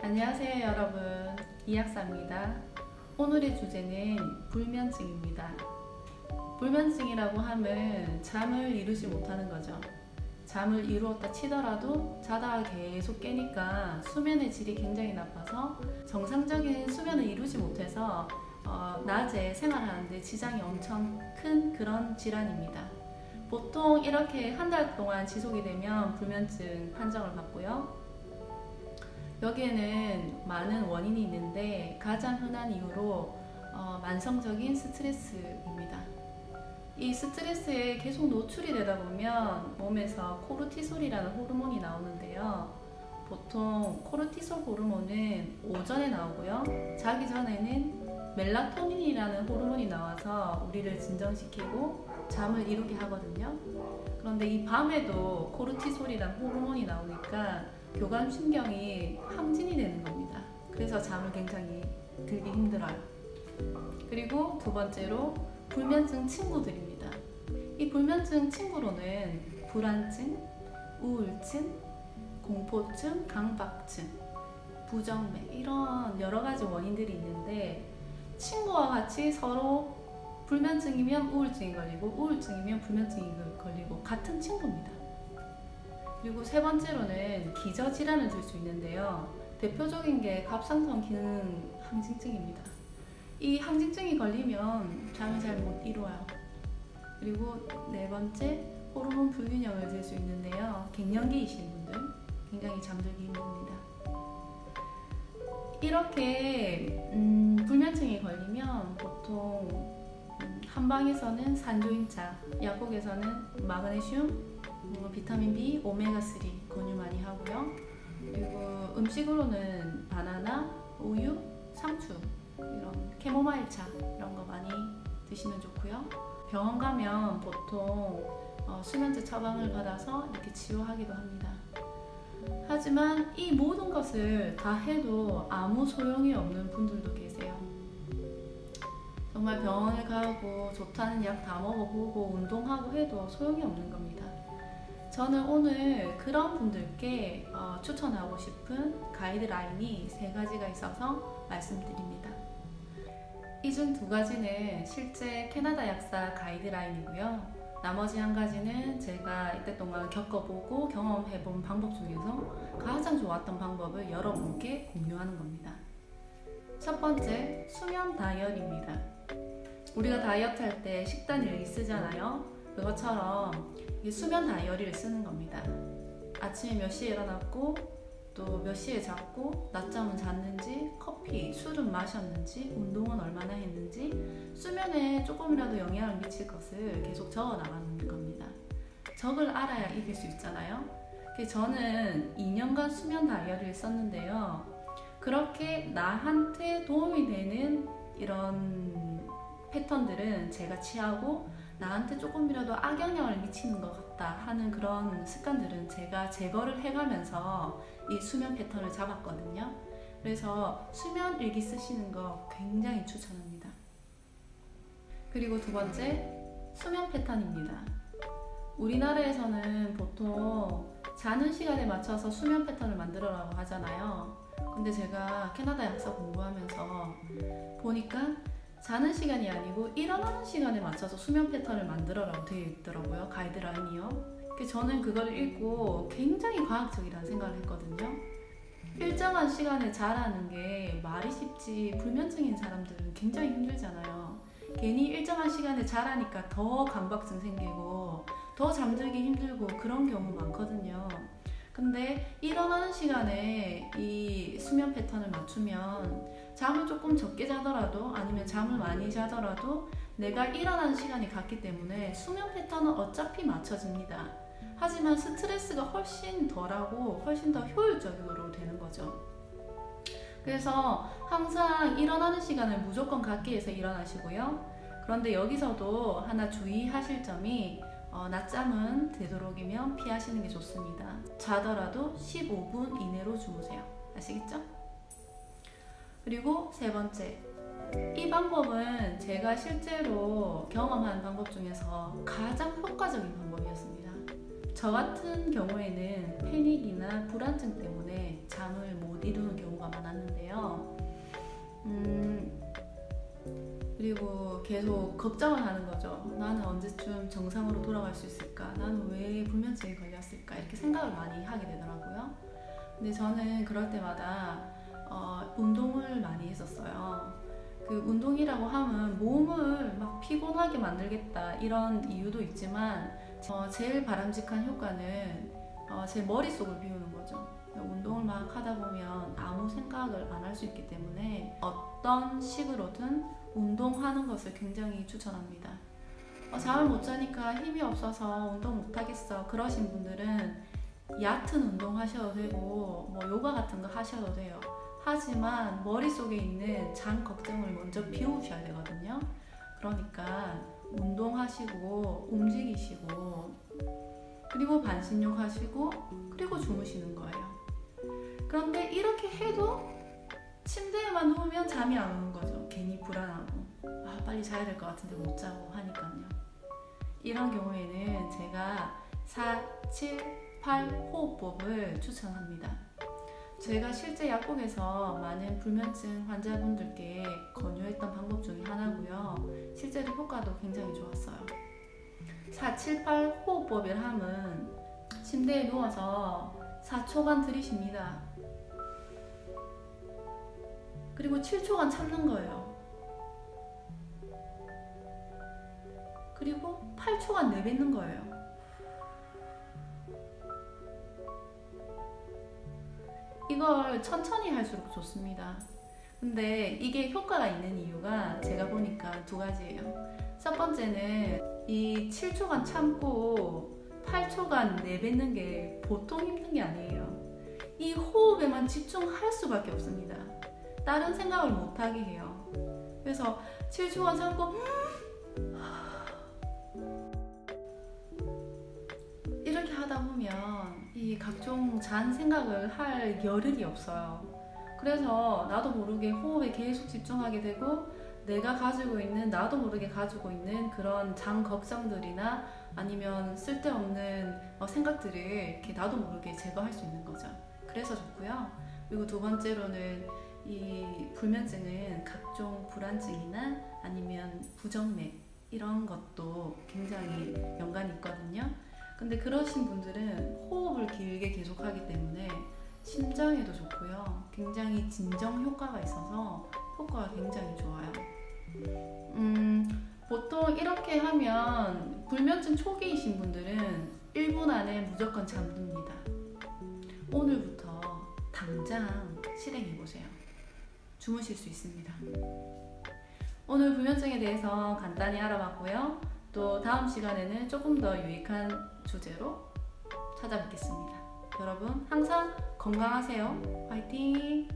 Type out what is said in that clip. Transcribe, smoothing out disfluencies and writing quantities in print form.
안녕하세요 여러분, 이학사입니다. 오늘의 주제는 불면증입니다. 불면증이라고 하면 잠을 이루지 못하는 거죠. 잠을 이루었다 치더라도 자다가 계속 깨니까 수면의 질이 굉장히 나빠서 정상적인 수면을 이루지 못해서 낮에 생활하는데 지장이 엄청 큰 그런 질환입니다. 보통 이렇게 한 달 동안 지속이 되면 불면증 판정을 받고요. 여기에는 많은 원인이 있는데 가장 흔한 이유로 만성적인 스트레스입니다. 이 스트레스에 계속 노출이 되다 보면 몸에서 코르티솔이라는 호르몬이 나오는데요. 보통 코르티솔 호르몬은 오전에 나오고요. 자기 전에는 멜라토닌이라는 호르몬이 나와서 우리를 진정시키고 잠을 이루게 하거든요. 그런데 이 밤에도 코르티솔이라는 호르몬이 나오니까 교감신경이 항진이 되는 겁니다. 그래서 잠을 굉장히 들기 힘들어요. 그리고 두 번째로 불면증 친구들입니다. 이 불면증 친구로는 불안증, 우울증, 공포증, 강박증, 부정맥 이런 여러 가지 원인들이 있는데 친구와 같이 서로 불면증이면 우울증이 걸리고 우울증이면 불면증이 걸리고 같은 친구입니다. 그리고 세 번째로는 기저질환을 들 수 있는데요. 대표적인 게 갑상선 기능 항진증입니다. 이 항진증이 걸리면 잠을 잘 못 이루어요. 그리고 네 번째, 호르몬 불균형을 들 수 있는데요. 갱년기이신 분들 굉장히 잠들기 힘듭니다. 이렇게 불면증이 걸리면 보통 한방에서는 산조임차, 약국에서는 마그네슘, 비타민 B, 오메가3 권유 많이 하고요. 그리고 음식으로는 바나나, 우유, 상추, 이런 캐모마일차 이런 거 많이 드시면 좋고요. 병원 가면 보통 수면제 처방을 받아서 이렇게 치료하기도 합니다. 하지만 이 모든 것을 다 해도 아무 소용이 없는 분들도 계세요. 정말 병원을 가고 좋다는 약 다 먹어보고 운동하고 해도 소용이 없는 겁니다. 저는 오늘 그런 분들께 추천하고 싶은 가이드라인이 세 가지가 있어서 말씀드립니다. 이 중 두 가지는 실제 캐나다 약사 가이드라인이고요. 나머지 한 가지는 제가 이때 동안 겪어보고 경험해본 방법 중에서 가장 좋았던 방법을 여러분께 공유하는 겁니다. 첫 번째, 수면 다이어리입니다. 우리가 다이어트 할 때 식단 일기 쓰잖아요. 그것처럼 수면 다이어리를 쓰는 겁니다. 아침에 몇 시에 일어났고 또 몇 시에 잤고 낮잠은 잤는지 커피, 술은 마셨는지 운동은 얼마나 했는지 수면에 조금이라도 영향을 미칠 것을 계속 적어 나가는 겁니다. 적을 알아야 이길 수 있잖아요. 저는 2년간 수면 다이어리를 썼는데요. 그렇게 나한테 도움이 되는 이런 패턴들은 제가 취하고 나한테 조금이라도 악영향을 미치는 것 같다 하는 그런 습관들은 제가 제거를 해가면서 이 수면 패턴을 잡았거든요. 그래서 수면 일기 쓰시는 거 굉장히 추천합니다. 그리고 두 번째, 수면 패턴입니다. 우리나라에서는 보통 자는 시간에 맞춰서 수면 패턴을 만들어라고 하잖아요. 근데 제가 캐나다 약사 공부하면서 보니까 자는 시간이 아니고 일어나는 시간에 맞춰서 수면 패턴을 만들어라고 되어 있더라고요. 가이드라인이요. 저는 그걸 읽고 굉장히 과학적이라는 생각을 했거든요. 일정한 시간에 자라는 게 말이 쉽지 불면증인 사람들은 굉장히 힘들잖아요. 괜히 일정한 시간에 자라니까 더 강박증 생기고 더 잠들기 힘들고 그런 경우 많거든요. 근데 일어나는 시간에 이 수면 패턴을 맞추면 잠을 조금 적게 자더라도 아니면 잠을 많이 자더라도 내가 일어나는 시간이 같기 때문에 수면 패턴은 어차피 맞춰집니다. 하지만 스트레스가 훨씬 덜하고 훨씬 더 효율적으로 되는 거죠. 그래서 항상 일어나는 시간을 무조건 같게 해서 일어나시고요. 그런데 여기서도 하나 주의하실 점이 낮잠은 되도록이면 피하시는 게 좋습니다. 자더라도 15분 이내로 주무세요. 아시겠죠? 그리고 세 번째, 이 방법은 제가 실제로 경험한 방법 중에서 가장 효과적인 방법이었습니다. 저 같은 경우에는 패닉이나 불안증 때문에 잠을 못 이루는 경우가 많았는데요. 그리고 계속 걱정을 하는 거죠. 나는 언제쯤 정상으로 돌아갈 수 있을까? 나는 왜 불면증에 걸렸을까? 이렇게 생각을 많이 하게 되더라고요. 근데 저는 그럴 때마다 운동을 많이 했었어요. 그 운동이라고 하면 몸을 막 피곤하게 만들겠다 이런 이유도 있지만 제일 바람직한 효과는 제 머릿속을 비우는 거죠. 운동을 막 하다 보면 아무 생각을 안 할 수 있기 때문에 어떤 식으로든 운동하는 것을 굉장히 추천합니다. 잠을 못 자니까 힘이 없어서 운동 못 하겠어 그러신 분들은 얕은 운동 하셔도 되고 뭐 요가 같은 거 하셔도 돼요. 하지만 머릿속에 있는 장 걱정을 먼저 비우셔야 되거든요. 그러니까 운동하시고 움직이시고 그리고 반신욕 하시고 그리고 주무시는 거예요. 그런데 이렇게 해도 침대에만 누우면 잠이 안 오는 거죠. 괜히 불안하고 빨리 자야 될 것 같은데 못 자고 하니까요. 이런 경우에는 제가 4, 7, 8 호흡법을 추천합니다. 제가 실제 약국에서 많은 불면증 환자분들께 권유했던 방법 중에 하나고요. 실제로 효과도 굉장히 좋았어요. 4, 7, 8 호흡법을 하면 침대에 누워서 4초간 들이쉽니다. 그리고 7초간 참는 거예요. 그리고 8초간 내뱉는 거예요. 이걸 천천히 할수록 좋습니다. 근데 이게 효과가 있는 이유가 제가 보니까 두 가지예요. 첫 번째는 이 7초간 참고 8초간 내뱉는 게 보통 힘든 게 아니에요. 이 호흡에만 집중할 수밖에 없습니다. 다른 생각을 못하게 해요. 그래서 7초간 참고 이렇게 하다 보면 이 각종 잔 생각을 할 여력이 없어요. 그래서 나도 모르게 호흡에 계속 집중하게 되고 나도 모르게 가지고 있는 그런 장 걱정들이나 아니면 쓸데없는 생각들을 이렇게 나도 모르게 제거할 수 있는 거죠. 그래서 좋고요. 그리고 두 번째로는 이 불면증은 각종 불안증이나 아니면 부정맥 이런 것도 굉장히 연관이 있거든요. 근데 그러신 분들은 호흡을 길게 계속하기 때문에 심장에도 좋고요. 굉장히 진정 효과가 있어서 효과가 굉장히 좋아요. 보통 이렇게 하면 불면증 초기이신 분들은 1분 안에 무조건 잠듭니다. 오늘부터 당장 실행해보세요. 주무실 수 있습니다. 오늘 불면증에 대해서 간단히 알아봤고요. 또 다음 시간에는 조금 더 유익한 주제로 찾아뵙겠습니다. 여러분 항상 건강하세요. 화이팅!